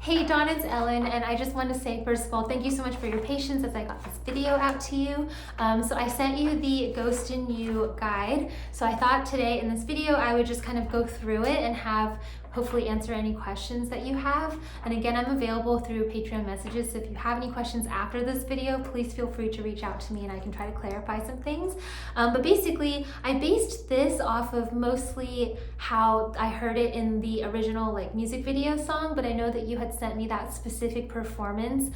Hey Dawn, it's Ellen, and I just wanted to say, first of all, thank you so much for your patience as I got this video out to you. So I sent you the Ghost in You guide. So I thought today in this video I would just kind of go through it and hopefully answer any questions that you have. And again, I'm available through Patreon messages, so if you have any questions after this video, please feel free to reach out to me and I can try to clarify some things. But basically, I based this off of mostly how I heard it in the original music video song, but I know that you had sent me that specific performance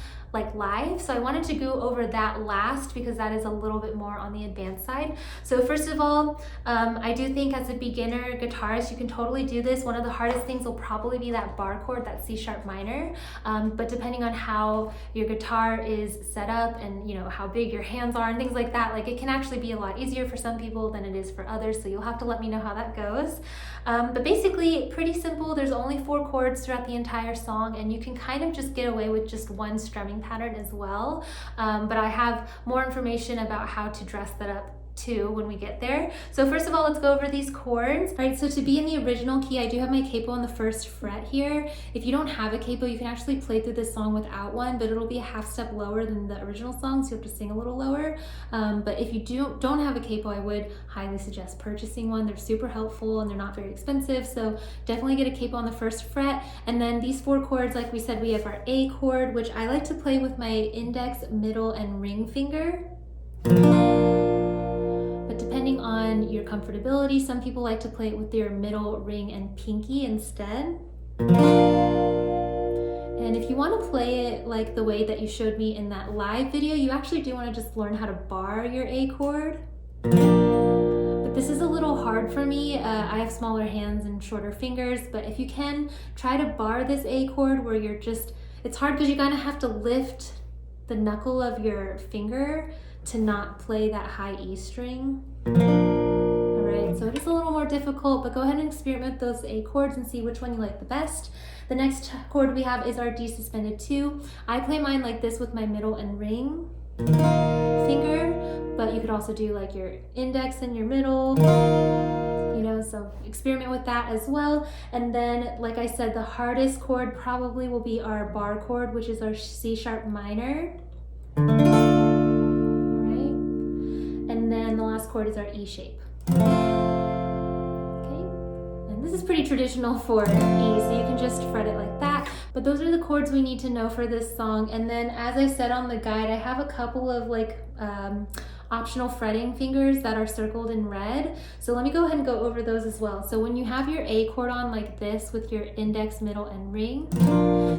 live, so I wanted to go over that last because that is a little bit more on the advanced side. So first of all, I do think as a beginner guitarist you can totally do this. One of the hardest things will probably be that bar chord, that C sharp minor, but depending on how your guitar is set up and how big your hands are and things like that, it can actually be a lot easier for some people than it is for others, so you'll have to let me know how that goes. But basically pretty simple. There's only 4 chords throughout the entire song, and you can kind of just get away with just one strumming pattern as well, but I have more information about how to dress that up too when we get there. So first of all, let's go over these chords. All right, so to be in the original key, I do have my capo on the 1st fret here. If you don't have a capo, you can actually play through this song without one, but it'll be a half step lower than the original song, so you have to sing a little lower. But if you don't have a capo, I would highly suggest purchasing one. They're super helpful and they're not very expensive, so definitely get a capo on the 1st fret. And then these 4 chords, like we said, we have our A chord, which I like to play with my index, middle, and ring finger. Depending on your comfortability, some people like to play it with their middle, ring, and pinky instead. And if you want to play it like the way that you showed me in that live video, you actually do want to just learn how to bar your A chord. But this is a little hard for me. I have smaller hands and shorter fingers, but if you can, try to bar this A chord where it's hard because you kind of have to lift the knuckle of your finger to not play that high E string. Alright, so it is a little more difficult, but go ahead and experiment with those A chords and see which one you like the best. The next chord we have is our D suspended 2. I play mine like this with my middle and ring finger, but you could also do your index and your middle, so experiment with that as well. And then, like I said, the hardest chord probably will be our bar chord, which is our C sharp minor. And then the last chord is our E shape. Okay, and this is pretty traditional for E, so you can just fret it like that. But those are the chords we need to know for this song. And then, as I said on the guide, I have a couple of optional fretting fingers that are circled in red. So let me go ahead and go over those as well. So when you have your A chord on like this with your index, middle, and ring,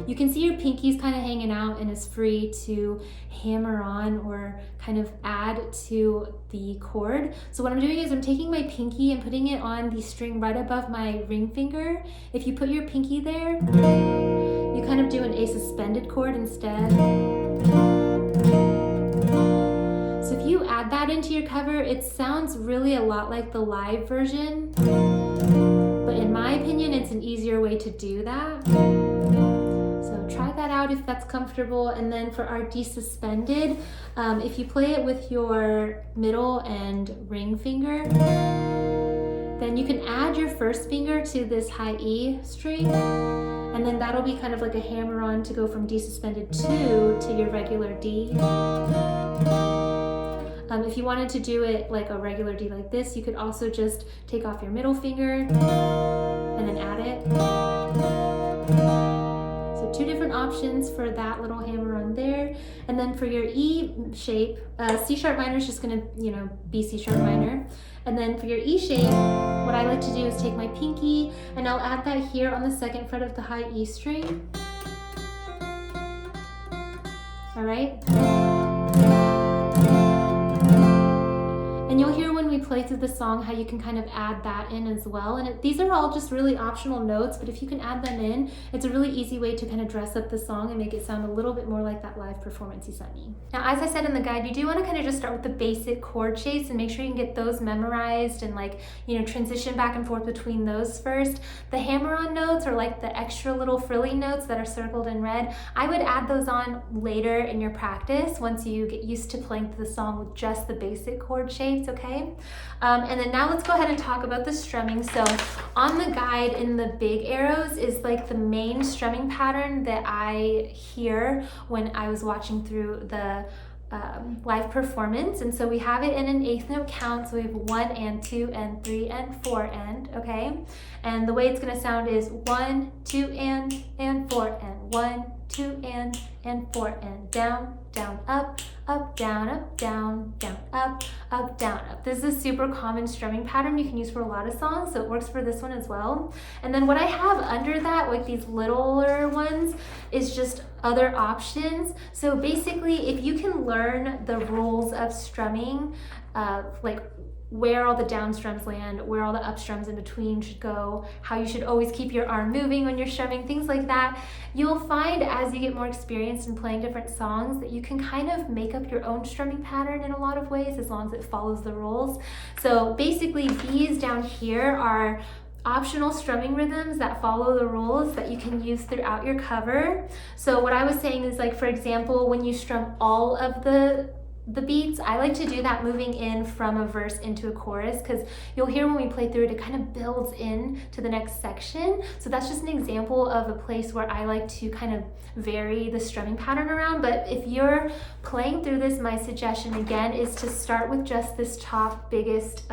you can see your pinky's kind of hanging out and is free to hammer on or kind of add to the chord. So what I'm doing is I'm taking my pinky and putting it on the string right above my ring finger. If you put your pinky there, you kind of do an A suspended chord instead. So if you add that into your cover, it sounds really a lot like the live version, but in my opinion, it's an easier way to do that. So try that out if that's comfortable. And then for our D suspended, if you play it with your middle and ring finger, then you can add your first finger to this high E string, and then that'll be kind of like a hammer on to go from D suspended 2 to your regular D. If you wanted to do it like a regular D like this, you could also just take off your middle finger and then add it. So 2 different options for that little hammer on there. And then for your E shape, C sharp minor is just gonna, be C sharp minor. And then for your E shape, what I like to do is take my pinky and I'll add that here on the 2nd fret of the high E string. All right. And you'll hear when we play through the song how you can kind of add that in as well. And these are all just really optional notes, but if you can add them in, it's a really easy way to kind of dress up the song and make it sound a little bit more like that live performance you sent me. Now, as I said in the guide, you do want to kind of just start with the basic chord shapes and make sure you can get those memorized and transition back and forth between those first. The hammer-on notes or the extra little frilly notes that are circled in red, I would add those on later in your practice once you get used to playing through the song with just the basic chord shapes, okay? And then now let's go ahead and talk about the strumming. So on the guide in the big arrows is like the main strumming pattern that I hear when I was watching through the live performance. And so we have it in an eighth note count. So we have 1 and 2 and 3 and 4 and, okay? And the way it's gonna sound is 1, 2 and 4 and 1, 2 and 4 and down, down, up, down, down, up, down, up. This is a super common strumming pattern you can use for a lot of songs, so it works for this one as well. And then what I have under that, like these littler ones, is just other options. So basically, if you can learn the rules of strumming, like where all the down strums land, where all the up strums in between should go, how you should always keep your arm moving when you're strumming, things like that, you'll find as you get more experienced in playing different songs that you can kind of make up your own strumming pattern in a lot of ways as long as it follows the rules. So basically these down here are optional strumming rhythms that follow the rules that you can use throughout your cover. So what I was saying is, like, for example, when you strum all of the beats, I like to do that moving in from a verse into a chorus, because you'll hear when we play through it, it kind of builds in to the next section. So that's just an example of a place where I like to kind of vary the strumming pattern around. But if you're playing through this, my suggestion again is to start with just this top biggest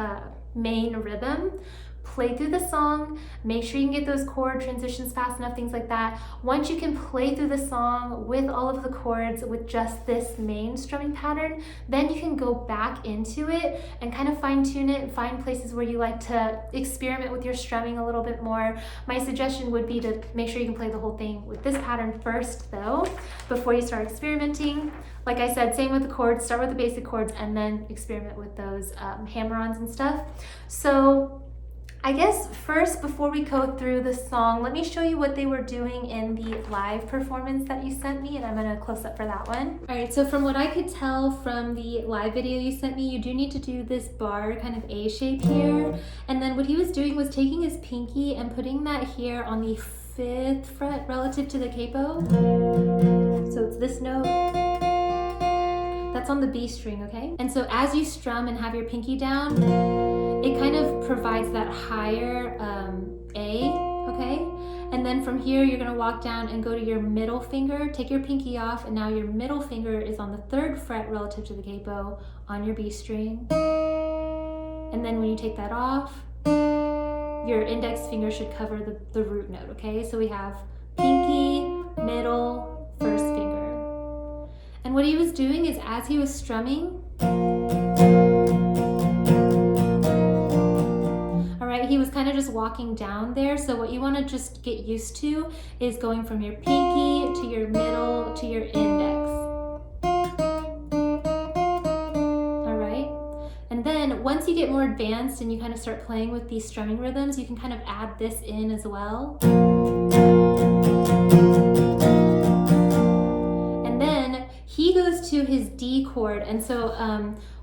main rhythm. Play through the song, make sure you can get those chord transitions fast enough, things like that. Once you can play through the song with all of the chords with just this main strumming pattern, then you can go back into it and kind of fine tune it and find places where you like to experiment with your strumming a little bit more. My suggestion would be to make sure you can play the whole thing with this pattern first though, before you start experimenting. Like I said, same with the chords, start with the basic chords and then experiment with those hammer-ons and stuff. So I guess first, before we go through the song, let me show you what they were doing in the live performance that you sent me, and I'm gonna close up for that one. All right, so from what I could tell from the live video you sent me, you do need to do this bar kind of A shape here. And then what he was doing was taking his pinky and putting that here on the 5th fret relative to the capo. So it's this note. That's on the B string, okay? And so as you strum and have your pinky down, it kind of provides that higher A, okay? And then from here, you're gonna walk down and go to your middle finger, take your pinky off, and now your middle finger is on the 3rd fret relative to the capo on your B string. And then when you take that off, your index finger should cover the root note, okay? So we have pinky, middle, 1st finger. And what he was doing is, as he was strumming, he was kind of just walking down there. So what you want to just get used to is going from your pinky to your middle to your index. All right. And then once you get more advanced and you kind of start playing with these strumming rhythms, you can kind of add this in as well. And then he goes to his D chord. And so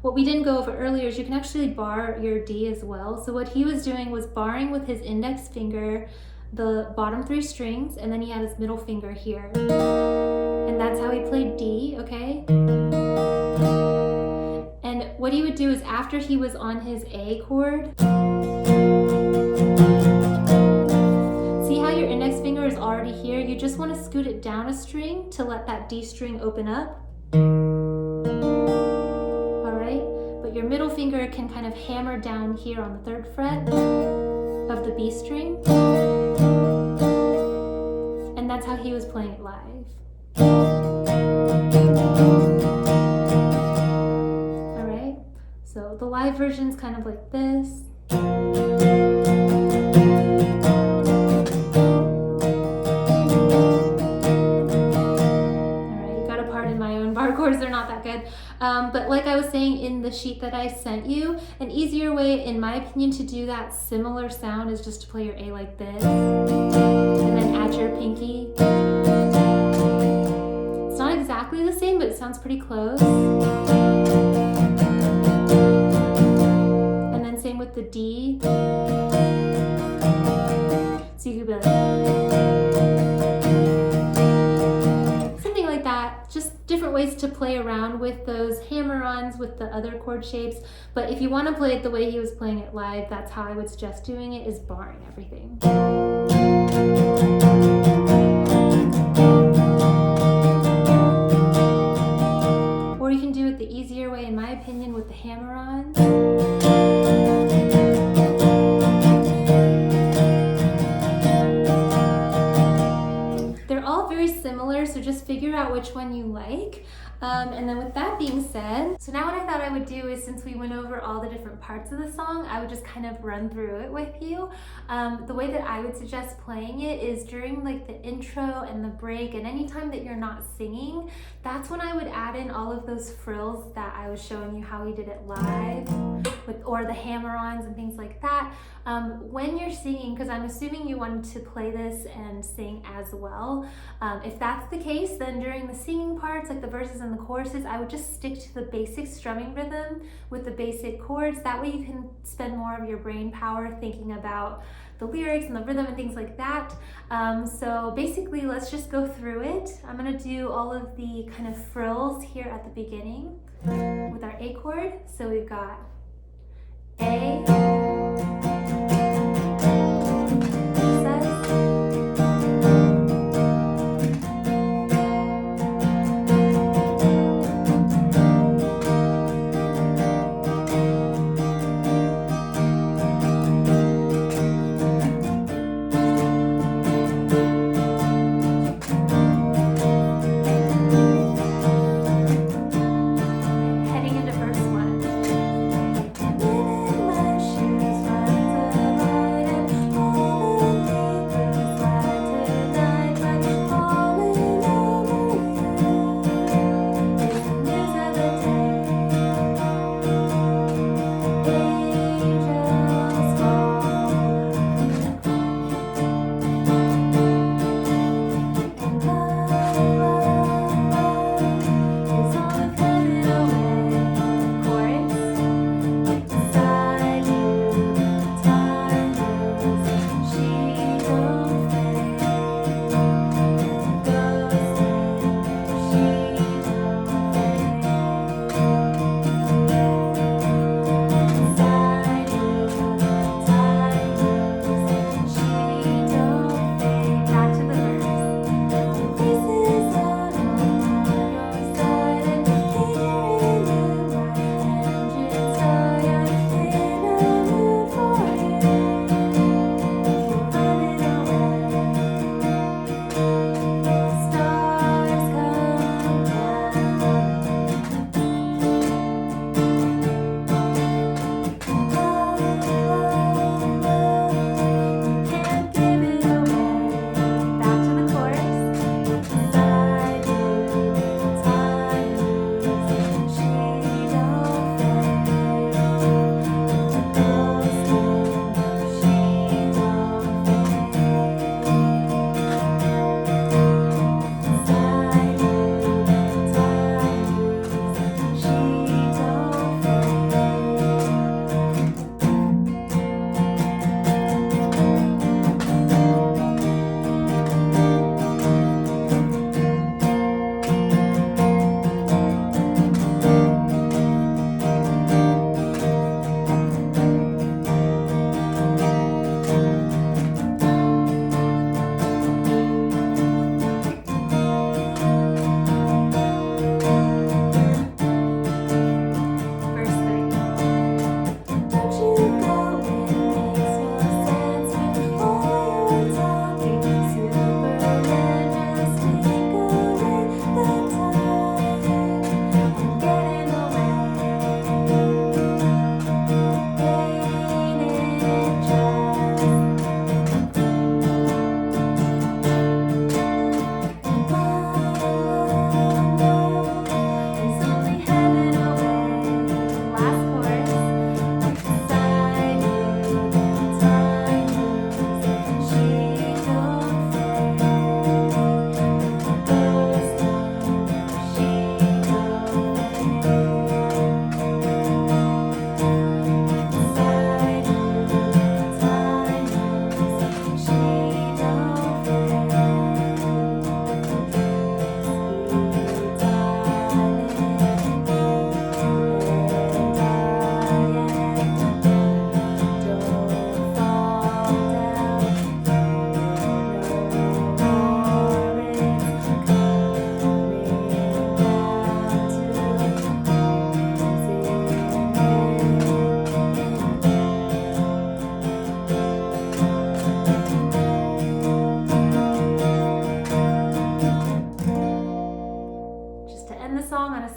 what we didn't go over earlier is you can actually bar your D as well. So what he was doing was barring with his index finger the bottom 3 strings, and then he had his middle finger here. And that's how he played D, okay? And what he would do is, after he was on his A chord, see how your index finger is already here? You just want to scoot it down a string to let that D string open up. Your middle finger can kind of hammer down here on the 3rd fret of the B string. And that's how he was playing it live. All right, so the live version's kind of like this. They're not that good. But like I was saying in the sheet that I sent you, an easier way, in my opinion, to do that similar sound is just to play your A like this, and then add your pinky. It's not exactly the same, but it sounds pretty close. And then same with the D. So you could be like, something like that, just different different ways to play around with those hammer-ons with the other chord shapes, but if you want to play it the way he was playing it live, that's how I would suggest doing it, is barring everything. Or you can do it the easier way, in my opinion, with the hammer-ons. Similar, so just figure out which one you like. And then with that being said, so now what I thought I would do is, since we went over all the different parts of the song, I would just kind of run through it with you. The way that I would suggest playing it is during like the intro and the break, and anytime that you're not singing, that's when I would add in all of those frills that I was showing you how we did it live, or the hammer-ons and things like that. When you're singing, because I'm assuming you wanted to play this and sing as well, if that's the case, then during the singing parts, like the verses and the choruses, I would just stick to the basic strumming rhythm with the basic chords. That way you can spend more of your brain power thinking about the lyrics and the rhythm and things like that. So basically, let's just go through it. I'm gonna do all of the kind of frills here at the beginning with our A chord. So we've got A, heading into verse 1.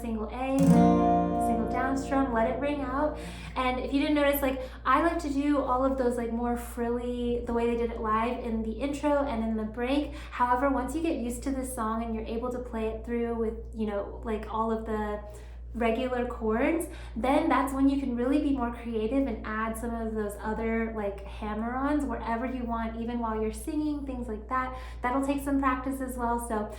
single A, single down strum, let it ring out. And if you didn't notice, like I like to do all of those like more frilly, the way they did it live in the intro and in the break. However, once you get used to this song and you're able to play it through with, you know, like all of the regular chords, then that's when you can really be more creative and add some of those other like hammer-ons wherever you want, even while you're singing, things like that. That'll take some practice as well. So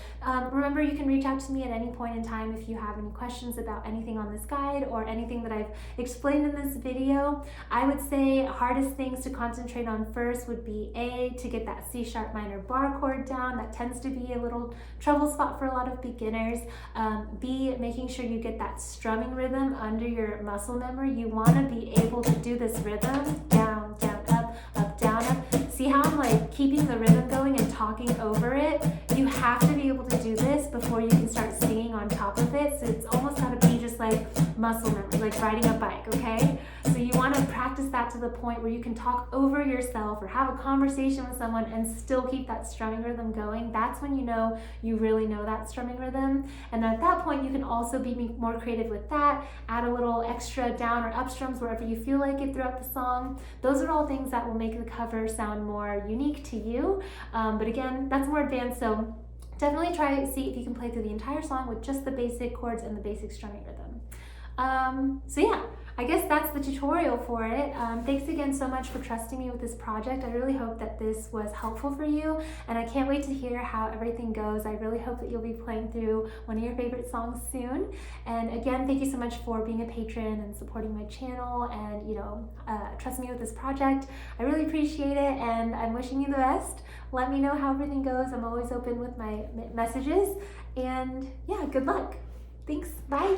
remember, you can reach out to me at any point in time if you have any questions about anything on this guide or anything that I've explained in this video. I would say hardest things to concentrate on first would be A, to get that C sharp minor bar chord down. That tends to be a little trouble spot for a lot of beginners. B, making sure you get that strumming rhythm under your muscle memory. You want to be able to do this rhythm down, down, up, down, up. See how I'm like keeping the rhythm going and talking over it? You have to be able to do this before you can start singing on top of it. So it's almost got to be just like muscle memory, like riding a bike, okay? So you want to practice that to the point where you can talk over yourself or have a conversation with someone and still keep that strumming rhythm going. That's when you know you really know that strumming rhythm. And then at that point, you can also be more creative with that, add a little extra down or up strums wherever you feel like it throughout the song. Those are all things that will make the cover sound more unique to you. But again, that's more advanced, so definitely try to see if you can play through the entire song with just the basic chords and the basic strumming rhythm. So yeah, I guess that's the tutorial for it. Thanks again so much for trusting me with this project. I really hope that this was helpful for you, and I can't wait to hear how everything goes. I really hope that you'll be playing through one of your favorite songs soon. And again, thank you so much for being a patron and supporting my channel and, you know, trusting me with this project. I really appreciate it, and I'm wishing you the best. Let me know how everything goes. I'm always open with my messages, and yeah, good luck. Thanks. Bye.